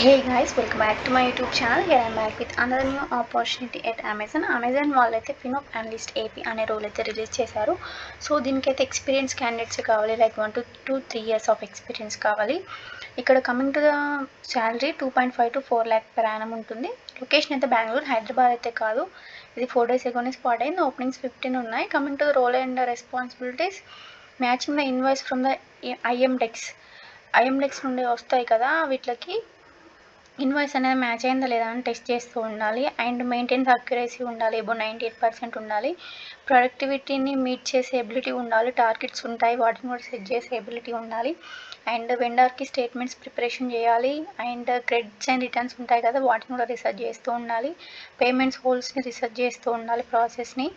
Hey guys, welcome back to my YouTube channel. Here I am back with another new opportunity at Amazon. Amazon వాళ్ళైతే finop analyst AP అనే role అయితే release చేశారు. So దీనికైతే experience candidates కావాలి, like 1 to 3 years of experience కావాలి. ఇక్కడ coming to the salary 2.5 to 4 lakh per annum ఉంటుంది. Location అయితే బెంగళూరు, హైదరాబాద్ అయితే కాదు. ఇది 4 days ఎగోనే స్పాట్ అయింది. ఓపెనింగ్స్ 15 ఉన్నాయి. Coming to the role and responsibilities, matching the invoice from the ఐఎండెక్స్ నుండి వస్తాయి కదా, వీటికి ఇన్వాయిస్ అనేది మ్యాచ్ అయిందా లేదా అని టెస్ట్ చేస్తూ ఉండాలి. అండ్ మెయింటెనెన్స్ అక్యురసీ ఉండాలి, అబౌవ్ 98% ఉండాలి. ప్రొడక్టివిటీని మీట్ చేసే ఎబిలిటీ ఉండాలి. టార్గెట్స్ ఉంటాయి, వాటిని కూడా సెట్ చేసే ఎబిలిటీ ఉండాలి. అండ్ వెండర్కి స్టేట్మెంట్స్ ప్రిపరేషన్ చేయాలి. అండ్ క్రెడిట్స్ అండ్ రిటర్న్స్ ఉంటాయి కదా, వాటిని కూడా రీసెర్చ్ చేస్తూ ఉండాలి. పేమెంట్స్ హోల్స్ని రీసెర్చ్ చేస్తూ ఉండాలి, ప్రాసెస్ని.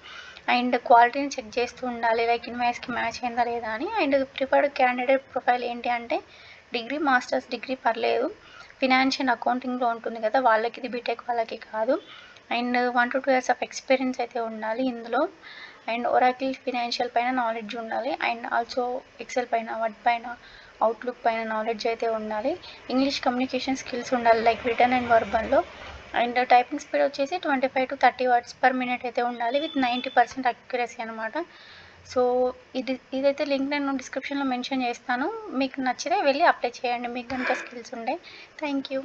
అండ్ క్వాలిటీని చెక్ చేస్తూ ఉండాలి, లైక్ ఇన్వాయిస్కి మ్యాచ్ అయిందా లేదా అని. అండ్ ప్రిఫర్డ్ క్యాండిడేట్ ప్రొఫైల్ ఏంటి అంటే డిగ్రీ, మాస్టర్స్ డిగ్రీ పర్లేదు. ఫినాన్షియల్ అకౌంటింగ్లో ఉంటుంది కదా, వాళ్ళకి ఇది బీటెక్ వాళ్ళకి కాదు. And 1 to 2 years of experience అయితే ఉండాలి ఇందులో. అండ్ ఒరాకిల్ ఫినాన్షియల్ పైన నాలెడ్జ్ ఉండాలి. అండ్ ఆల్సో ఎక్సెల్ పైన, వర్డ్ పైన, అవుట్లుక్ పైన నాలెడ్జ్ అయితే ఉండాలి. ఇంగ్లీష్ కమ్యూనికేషన్ స్కిల్స్ ఉండాలి, లైక్ రిటర్న్ అండ్ వర్బల్లో. అండ్ టైపింగ్ స్పీడ్ వచ్చేసి 25 to 30 words per minute అయితే ఉండాలి, విత్ 90% అక్యురసీ అనమాట. సో ఇదైతే లింక్ నేను డిస్క్రిప్షన్లో మెన్షన్ చేస్తాను. మీకు నచ్చితే వెళ్ళి అప్లై చేయండి, మీకు కనుక స్కిల్స్ ఉండే. Thank you.